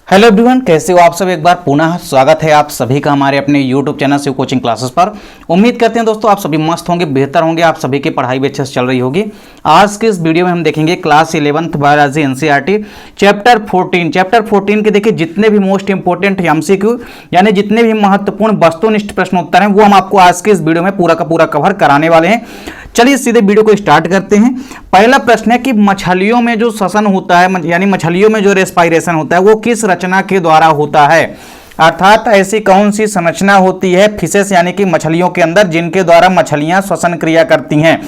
Hello everyone, कैसे हो आप सब। एक बार पुनः स्वागत है आप सभी का हमारे अपने YouTube channel Shiv coaching classes पर। उम्मीद करते हैं दोस्तों आप सभी मस्त होंगे, बेहतर होंगे, आप सभी की पढ़ाई भी अच्छे से चल रही होगी। आज के इस वीडियो में हम देखेंगे class 11th biology NCERT chapter 14 के देखिए जितने भी मोस्ट इंपोर्टेंट एमसीक्यू यानी जितने भी महत्वपूर्ण वस्तुनिष्ठ प्रश्नोत्तर हैं वो हम आपको आज के इस वीडियो में पूरा का पूरा कवर कराने वाले हैं। चलिए सीधे वीडियो को स्टार्ट करते हैं। पहला प्रश्न है कि मछलियों में जो श्वसन होता है यानी मछलियों में जो रेस्पायरेशन होता है वो किस रचना के द्वारा होता है, अर्थात ऐसी कौन सी संरचना होती है फिशेस यानी कि मछलियों के अंदर जिनके द्वारा मछलियां श्वसन क्रिया करती हैं।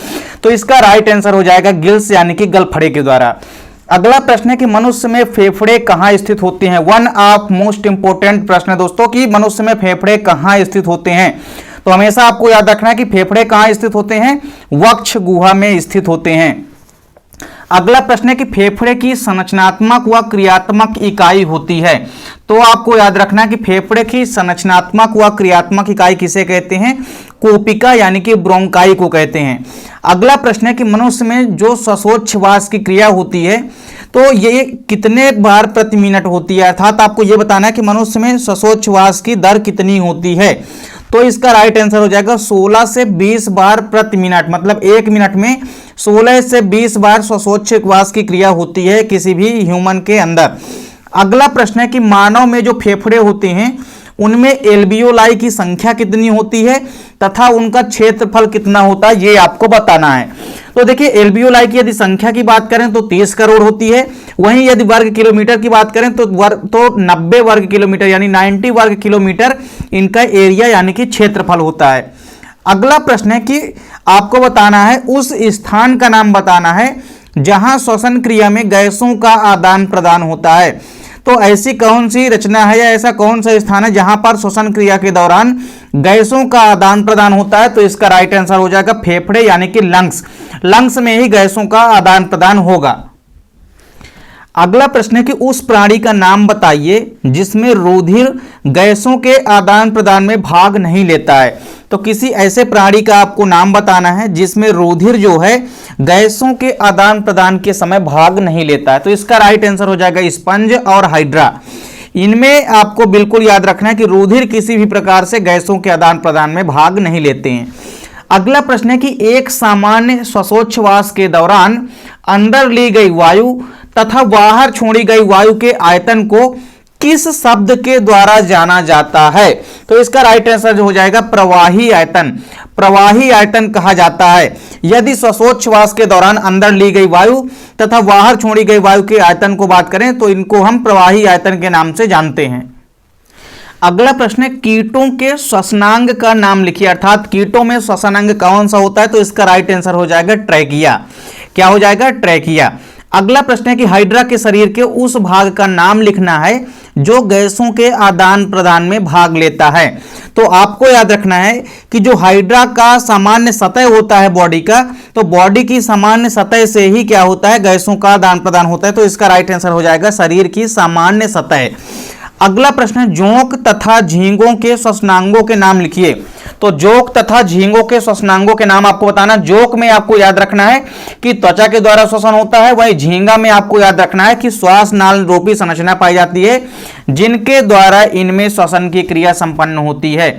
तो इसका राइट आंसर हो जाएगा गिल्स यानी कि गलफड़े के द्वारा। अगला प्रश्न है कि मनुष्य में फेफड़े कहाँ स्थित होते हैं। वन ऑफ मोस्ट इंपोर्टेंट प्रश्न है दोस्तों कि मनुष्य में फेफड़े कहाँ स्थित होते हैं। तो हमेशा आपको याद रखना है कि फेफड़े कहाँ स्थित होते हैं, वक्ष गुहा में स्थित होते हैं। अगला प्रश्न है कि फेफड़े की संरचनात्मक व क्रियात्मक इकाई होती है। तो आपको याद रखना है कि फेफड़े की संरचनात्मक व क्रियात्मक इकाई किसे कहते हैं, कोपिका यानी कि ब्रोंकाई को कहते हैं। अगला प्रश्न है कि मनुष्य में जो श्वासोच्छ्वास की क्रिया होती है तो ये कितने बार प्रति मिनट होती है, अर्थात आपको ये बताना है कि मनुष्य में श्वासोच्छ्वास की दर कितनी होती है। तो इसका राइट आंसर हो जाएगा 16 से 20 बार प्रति मिनट, मतलब एक मिनट में 16 से 20 बार श्वासोच्छ्वास की क्रिया होती है किसी भी ह्यूमन के अंदर। अगला प्रश्न है कि मानव में जो फेफड़े होते हैं उनमें एल्वियोलाई की संख्या कितनी होती है तथा उनका क्षेत्रफल कितना होता है, ये आपको बताना है। तो देखिए एल्वियोलाई की यदि संख्या की बात करें तो 30 करोड़ होती है, वहीं यदि वर्ग किलोमीटर की बात करें तो 90 वर्ग किलोमीटर यानी 90 वर्ग किलोमीटर इनका एरिया यानी कि क्षेत्रफल होता है। अगला प्रश्न है कि आपको बताना है उस स्थान का नाम बताना है जहां श्वसन क्रिया में गैसों का आदान प्रदान होता है। तो ऐसी कौन सी रचना है या ऐसा कौन सा स्थान है जहां पर श्वसन क्रिया के दौरान गैसों का आदान प्रदान होता है। तो इसका राइट आंसर हो जाएगा फेफड़े यानी कि लंग्स में ही गैसों का आदान प्रदान होगा। अगला प्रश्न है कि उस प्राणी का नाम बताइए जिसमें रुधिर गैसों के आदान प्रदान में भाग नहीं लेता है। तो किसी ऐसे प्राणी का आपको नाम बताना है जिसमें रुधिर जो है गैसों के आदान प्रदान के समय भाग नहीं लेता है। तो इसका राइट आंसर हो जाएगा स्पंज और हाइड्रा। इनमें आपको बिल्कुल याद रखना है कि रुधिर किसी भी प्रकार से गैसों के आदान प्रदान में भाग नहीं लेते हैं। अगला प्रश्न है कि एक सामान्य श्वासोच्छ्वास के दौरान अंदर ली गई वायु तथा बाहर छोड़ी गई वायु के आयतन को किस शब्द के द्वारा जाना जाता है। तो इसका राइट आंसर हो जाएगा प्रवाही आयतन। प्रवाही आयतन कहा जाता है यदि श्वासोच्छ्वास के दौरान अंदर ली गई वायु तथा बाहर छोड़ी गई वायु के आयतन को बात करें तो इनको हम प्रवाही आयतन के नाम से जानते हैं। अगला प्रश्न है कीटों के श्वसनांग का नाम लिखिए, अर्थात कीटों में श्वसनांग कौन सा होता है। तो इसका राइट आंसर हो जाएगा ट्रैकिया। क्या हो जाएगा, ट्रैकिया। अगला प्रश्न है कि हाइड्रा के शरीर के उस भाग का नाम लिखना है जो गैसों के आदान प्रदान में भाग लेता है। तो आपको याद रखना है कि जो हाइड्रा का सामान्य सतह होता है बॉडी का, तो बॉडी की सामान्य सतह से ही क्या होता है, गैसों का आदान प्रदान होता है। तो इसका राइट आंसर हो जाएगा शरीर की सामान्य सतह। अगला प्रश्न है जोंक तथा झींगों के श्वसनांगों के नाम लिखिए। तो जोंक तथा झींगों के श्वसनांगों के नाम आपको बताना। जोंक में आपको याद रखना है कि त्वचा के द्वारा श्वसन होता है, वही झींगा में आपको याद रखना है कि श्वास नाल रूपी संरचना पाई जाती है जिनके द्वारा इनमें श्वसन की क्रिया संपन्न होती है।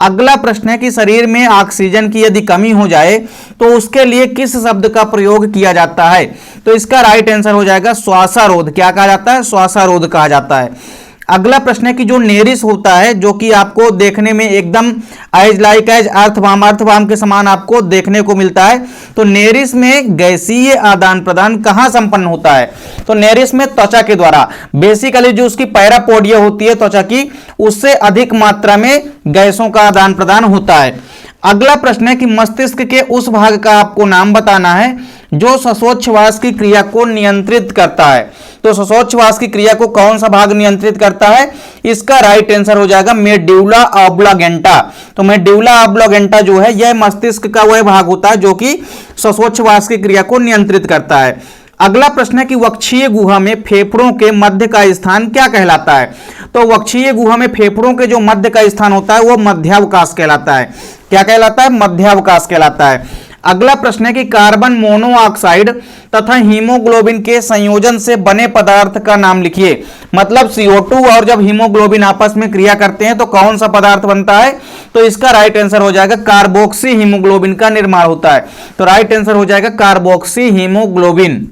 अगला प्रश्न है कि शरीर में ऑक्सीजन की यदि कमी हो जाए तो उसके लिए किस शब्द का प्रयोग किया जाता है। तो इसका राइट आंसर हो जाएगा श्वासारोध। क्या कहा जाता है, श्वासारोध कहा जाता है। अगला प्रश्न है कि जो नेरिस होता है जो कि आपको देखने में एकदम एज लाइक एज अर्थवाम के समान आपको देखने को मिलता है, तो नेरिस में गैसीय आदान प्रदान कहाँ संपन्न होता है। तो नेरिस में त्वचा के द्वारा, बेसिकली जो उसकी पैरापोडिया होती है त्वचा की, उससे अधिक मात्रा में गैसों का आदान प्रदान होता है। अगला प्रश्न है कि मस्तिष्क के उस भाग का आपको नाम बताना है जो श्वासोच्छ्वास की क्रिया को नियंत्रित करता है। तो श्वासोच्छ्वास की क्रिया को कौन सा भाग नियंत्रित करता है, इसका राइट आंसर हो जाएगा मेडुला ऑब्लांगेंटा। तो मेडुला ऑब्लांगेंटा जो है यह मस्तिष्क का वह भाग होता है जो कि श्वासोच्छ्वास की क्रिया को नियंत्रित करता है। अगला प्रश्न है कि वक्षीय गुहा में फेफड़ों के मध्य का स्थान क्या कहलाता है। तो वक्षीय गुहा में फेफड़ों के जो मध्य का स्थान होता है वो मध्यावकाश कहलाता है। क्या कहलाता है, मध्यावकाश कहलाता है। अगला प्रश्न है कि कार्बन मोनोऑक्साइड तथा हीमोग्लोबिन के संयोजन से बने पदार्थ का नाम लिखिए। मतलब CO2 और जब हीमोग्लोबिन आपस में क्रिया करते हैं तो कौन सा पदार्थ बनता है? तो इसका राइट आंसर हो जाएगा कार्बोक्सी हीमोग्लोबिन का निर्माण होता है। तो राइट आंसर हो जाएगा कार्बोक्सी हीमोग्लोबिन।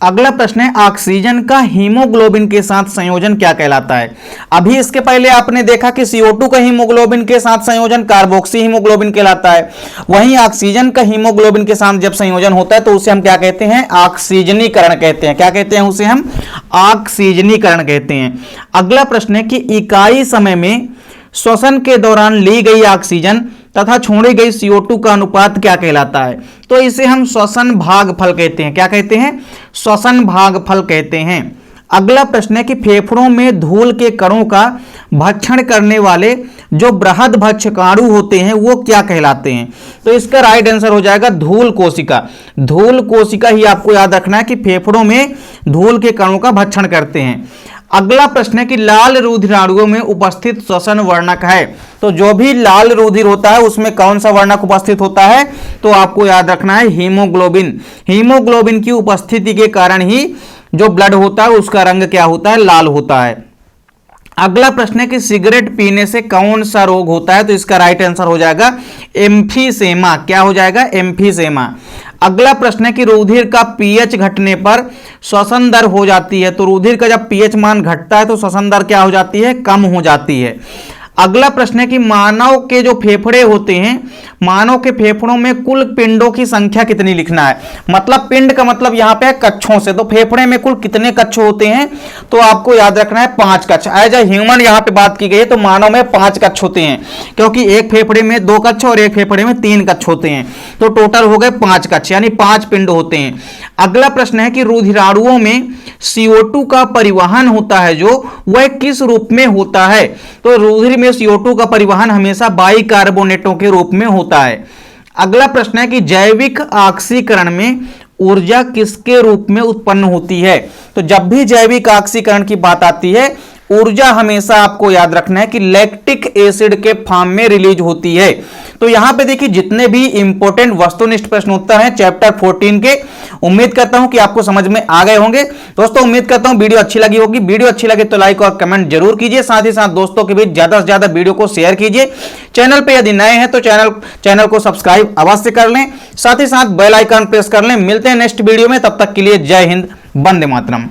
अगला प्रश्न है ऑक्सीजन का हीमोग्लोबिन के साथ संयोजन क्या कहलाता है? अभी इसके पहले आपने देखा कि CO2 का हीमोग्लोबिन के साथ संयोजन कार्बोक्सी हीमोग्लोबिन कहलाता है। वहीं ऑक्सीजन का हीमोग्लोबिन के साथ जब संयोजन होता है तो उसे हम क्या कहते हैं? ऑक्सीजनीकरण कहते हैं। क्या कहते हैं उसे? हम ऑक्सीजनीकरण कहते हैं। अगला प्रश्न है कि इकाई समय में श्वसन के दौरान ली गई ऑक्सीजन तथा छोड़ी गई CO2 का अनुपात क्या कहलाता है? तो इसे हम श्वसन भागफल कहते हैं। क्या कहते हैं? श्वसन भागफल कहते हैं। अगला प्रश्न है कि फेफड़ों में धूल के कणों का भक्षण करने वाले जो बृहद भक्षकाणु होते हैं वो क्या कहलाते हैं? तो इसका राइट आंसर हो जाएगा धूल कोशिका। धूल कोशिका ही आपको याद रखना है कि फेफड़ों में धूल के कणों का भक्षण करते हैं। अगला प्रश्न है कि लाल रुधिराणुओं में उपस्थित श्वसन वर्णक है। तो जो भी लाल रुधिर होता है उसमें कौन सा वर्णक उपस्थित होता है? तो आपको याद रखना है हीमोग्लोबिन। हीमोग्लोबिन की उपस्थिति के कारण ही जो ब्लड होता है उसका रंग क्या होता है? लाल होता है। अगला प्रश्न है कि सिगरेट पीने से कौन सा रोग होता है? तो इसका राइट आंसर हो जाएगा एम्फीसेमा। क्या हो जाएगा? एम्फीसेमा। अगला प्रश्न है कि रुधिर का पीएच घटने पर श्वसन दर हो जाती है। तो रुधिर का जब पीएच मान घटता है तो श्वसन दर क्या हो जाती है? कम हो जाती है। अगला प्रश्न है कि मानव के जो फेफड़े होते हैं, मानव के फेफड़ों में कुल पिंडों की संख्या कितनी लिखना है? मतलब पिंड का मतलब यहाँ पे है कक्षों से। तो फेफड़े में कुल कितने कक्ष होते हैं? तो आपको याद रखना है 5 कक्ष। एज ए ह्यूमन यहाँ पे बात की गई है तो मानव में 5 कक्ष होते हैं, क्योंकि एक फेफड़े में 2 कक्ष और एक फेफड़े में 3 कक्ष होते हैं। तो टोटल हो गए 5 कक्ष, यानी 5 पिंड होते हैं। अगला प्रश्न है कि रुधिराणुओं में CO2 का परिवहन होता है जो वह किस रूप में होता है? तो रुधिर में CO2 का परिवहन हमेशा बाइकार्बोनेटों के रूप में होता है। अगला प्रश्न है कि जैविक ऑक्सीकरण में ऊर्जा किसके रूप में उत्पन्न होती है? तो जब भी जैविक ऑक्सीकरण की बात आती है ऊर्जा हमेशा आपको याद रखना है कि लैक्टिक एसिड के फॉर्म में रिलीज होती है। तो यहां पे देखिए जितने भी इंपॉर्टेंट वस्तुनिष्ठ प्रश्न उत्तर हैं चैप्टर 14 के, उम्मीद करता हूं कि आपको समझ में आ गए होंगे। दोस्तों उम्मीद करता हूं वीडियो अच्छी लगी होगी। वीडियो अच्छी लगे तो लाइक और कमेंट जरूर कीजिए, साथ ही साथ दोस्तों के बीच ज्यादा से ज्यादा वीडियो को शेयर कीजिए। चैनल पे यदि नए हैं तो चैनल को सब्सक्राइब अवश्य कर लें, साथ ही साथ बेल आइकन प्रेस कर लें। मिलते हैं नेक्स्ट वीडियो में, तब तक के लिए जय हिंद, वंदे मातरम।